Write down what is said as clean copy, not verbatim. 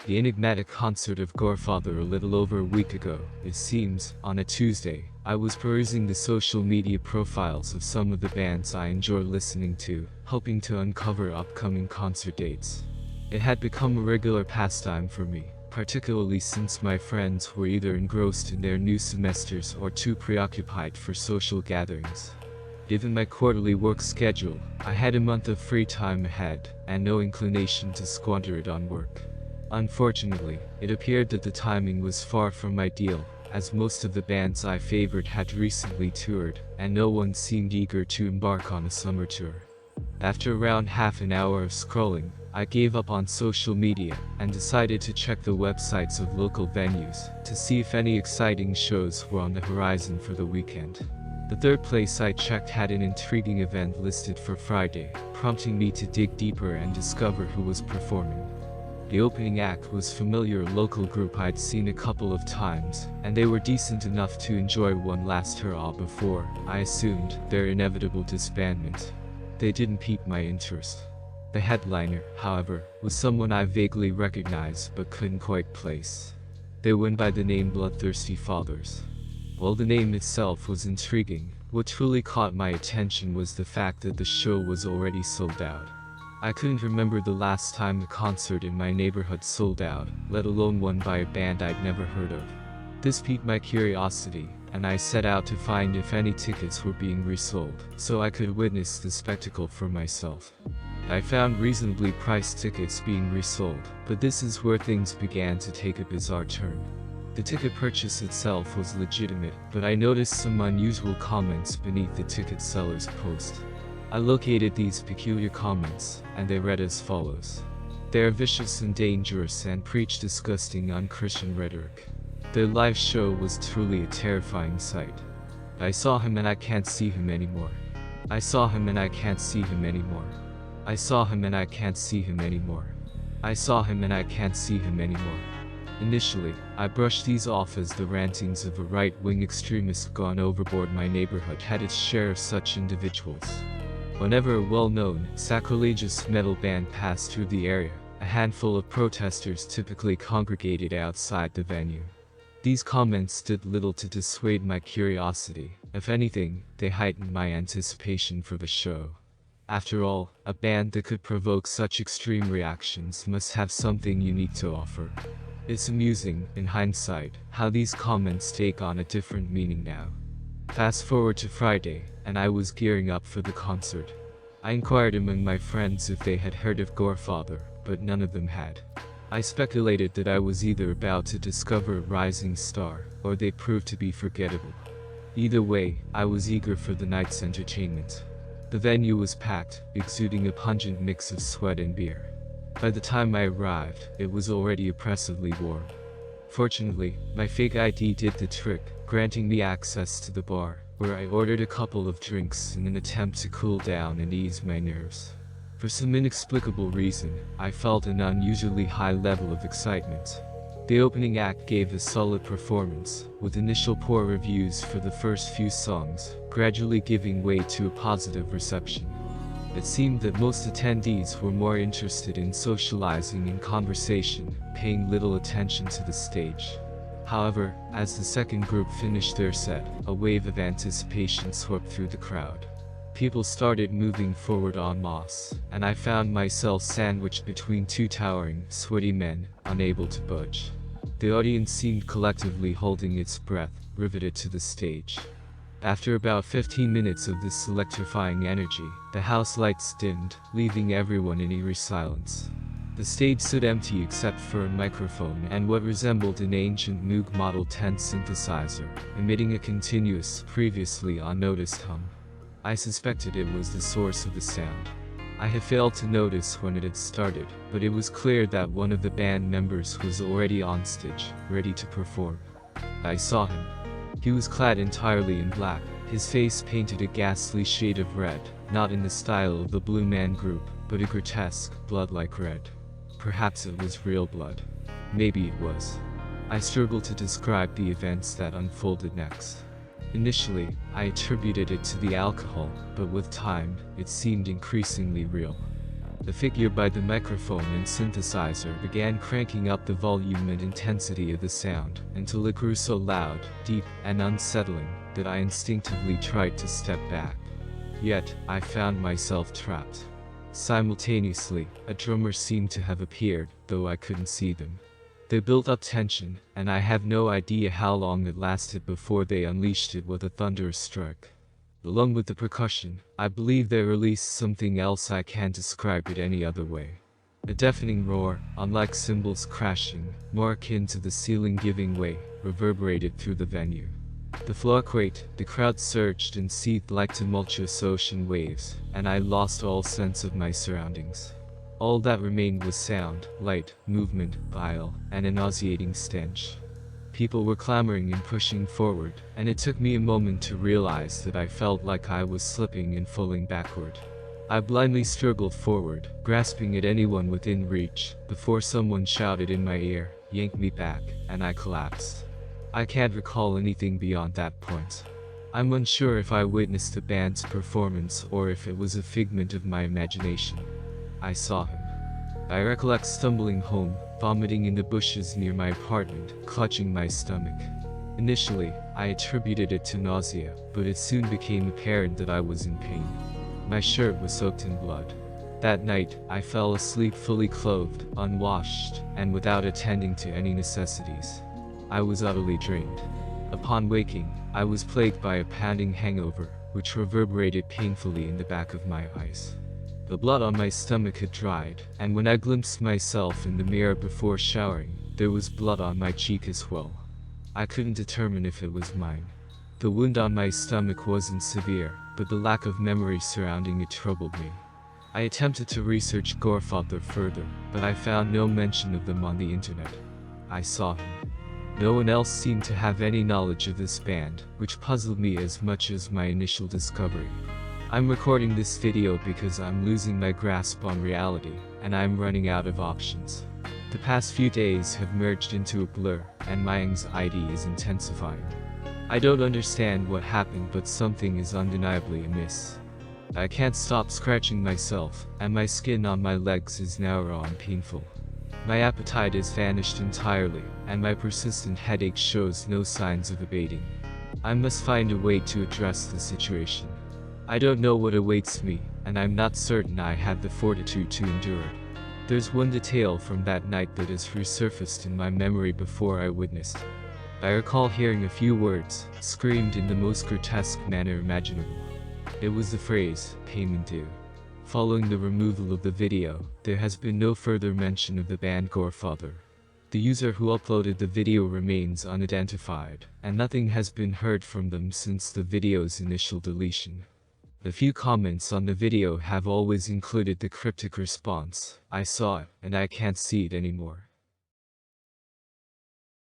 the enigmatic concert of GOREFATHER a little over a week ago. It seems, on a Tuesday, I was perusing the social media profiles of some of the bands I enjoy listening to, hoping to uncover upcoming concert dates. It had become a regular pastime for me, particularly since my friends were either engrossed in their new semesters or too preoccupied for social gatherings. Given my quarterly work schedule, I had a month of free time ahead, and no inclination to squander it on work. Unfortunately, it appeared that the timing was far from ideal, as most of the bands I favored had recently toured, and no one seemed eager to embark on a summer tour. After around half an hour of scrolling, I gave up on social media, and decided to check the websites of local venues, to see if any exciting shows were on the horizon for the weekend. The third place I checked had an intriguing event listed for Friday, prompting me to dig deeper and discover who was performing. The opening act was a familiar local group I'd seen a couple of times, and they were decent enough to enjoy one last hurrah before, I assumed, their inevitable disbandment. They didn't pique my interest. The headliner, however, was someone I vaguely recognized but couldn't quite place. They went by the name Bloodthirsty Fathers. While the name itself was intriguing, what truly caught my attention was the fact that the show was already sold out. I couldn't remember the last time a concert in my neighborhood sold out, let alone one by a band I'd never heard of. This piqued my curiosity, and I set out to find if any tickets were being resold, so I could witness the spectacle for myself. I found reasonably priced tickets being resold, but this is where things began to take a bizarre turn. The ticket purchase itself was legitimate, but I noticed some unusual comments beneath the ticket seller's post. I located these peculiar comments, and they read as follows. They are vicious and dangerous and preach disgusting unchristian rhetoric. Their live show was truly a terrifying sight. I saw him and I can't see him anymore. I saw him and I can't see him anymore. I saw him and I can't see him anymore. I saw him and I can't see him anymore. Initially, I brushed these off as the rantings of a right-wing extremist gone overboard. My neighborhood had its share of such individuals. Whenever a well-known, sacrilegious metal band passed through the area, a handful of protesters typically congregated outside the venue. These comments did little to dissuade my curiosity. If anything, they heightened my anticipation for the show. After all, a band that could provoke such extreme reactions must have something unique to offer. It's amusing, in hindsight, how these comments take on a different meaning now. Fast forward to Friday, and I was gearing up for the concert. I inquired among my friends if they had heard of GOREFATHER, but none of them had. I speculated that I was either about to discover a rising star, or they proved to be forgettable. Either way, I was eager for the night's entertainment. The venue was packed, exuding a pungent mix of sweat and beer. By the time I arrived, it was already oppressively warm. Fortunately, my fake ID did the trick, granting me access to the bar, where I ordered a couple of drinks in an attempt to cool down and ease my nerves. For some inexplicable reason, I felt an unusually high level of excitement. The opening act gave a solid performance, with initial poor reviews for the first few songs, gradually giving way to a positive reception. It seemed that most attendees were more interested in socializing and conversation, paying little attention to the stage. However, as the second group finished their set, a wave of anticipation swept through the crowd. People started moving forward en masse, and I found myself sandwiched between two towering, sweaty men, unable to budge. The audience seemed collectively holding its breath, riveted to the stage. After about 15 minutes of this electrifying energy, the house lights dimmed, leaving everyone in eerie silence. The stage stood empty except for a microphone and what resembled an ancient Moog Model 10 synthesizer, emitting a continuous, previously unnoticed hum. I suspected it was the source of the sound. I had failed to notice when it had started, but it was clear that one of the band members was already on stage, ready to perform. I saw him. He was clad entirely in black, his face painted a ghastly shade of red, not in the style of the Blue Man Group, but a grotesque, blood-like red. Perhaps it was real blood. Maybe it was. I struggled to describe the events that unfolded next. Initially, I attributed it to the alcohol, but with time, it seemed increasingly real. The figure by the microphone and synthesizer began cranking up the volume and intensity of the sound until it grew so loud, deep, and unsettling that I instinctively tried to step back. Yet, I found myself trapped. Simultaneously, a drummer seemed to have appeared, though I couldn't see them. They built up tension, and I have no idea how long it lasted before they unleashed it with a thunderous strike. Along with the percussion, I believe they released something else I can't describe it any other way. A deafening roar, unlike cymbals crashing, more akin to the ceiling giving way, reverberated through the venue. The floor quaked, the crowd surged and seethed like tumultuous ocean waves, and I lost all sense of my surroundings. All that remained was sound, light, movement, bile, and a nauseating stench. People were clamoring and pushing forward, and it took me a moment to realize that I felt like I was slipping and falling backward. I blindly struggled forward, grasping at anyone within reach, before someone shouted in my ear, yanked me back, and I collapsed. I can't recall anything beyond that point. I'm unsure if I witnessed the band's performance or if it was a figment of my imagination. I saw him. I recollect stumbling home, vomiting in the bushes near my apartment, clutching my stomach. Initially, I attributed it to nausea, but it soon became apparent that I was in pain. My shirt was soaked in blood. That night, I fell asleep fully clothed, unwashed, and without attending to any necessities. I was utterly drained. Upon waking, I was plagued by a pounding hangover, which reverberated painfully in the back of my eyes. The blood on my stomach had dried, and when I glimpsed myself in the mirror before showering, there was blood on my cheek as well. I couldn't determine if it was mine. The wound on my stomach wasn't severe, but the lack of memory surrounding it troubled me. I attempted to research GOREFATHER further, but I found no mention of them on the internet. I saw him. No one else seemed to have any knowledge of this band, which puzzled me as much as my initial discovery. I'm recording this video because I'm losing my grasp on reality, and I'm running out of options. The past few days have merged into a blur, and my anxiety is intensifying. I don't understand what happened, but something is undeniably amiss. I can't stop scratching myself, and my skin on my legs is now raw and painful. My appetite has vanished entirely, and my persistent headache shows no signs of abating. I must find a way to address the situation. I don't know what awaits me, and I'm not certain I have the fortitude to endure it. There's one detail from that night that has resurfaced in my memory before I witnessed. I recall hearing a few words, screamed in the most grotesque manner imaginable. It was the phrase, "payment due." Following the removal of the video, there has been no further mention of the band GOREFATHER. The user who uploaded the video remains unidentified, and nothing has been heard from them since the video's initial deletion. The few comments on the video have always included the cryptic response, "I saw it, and I can't see it anymore."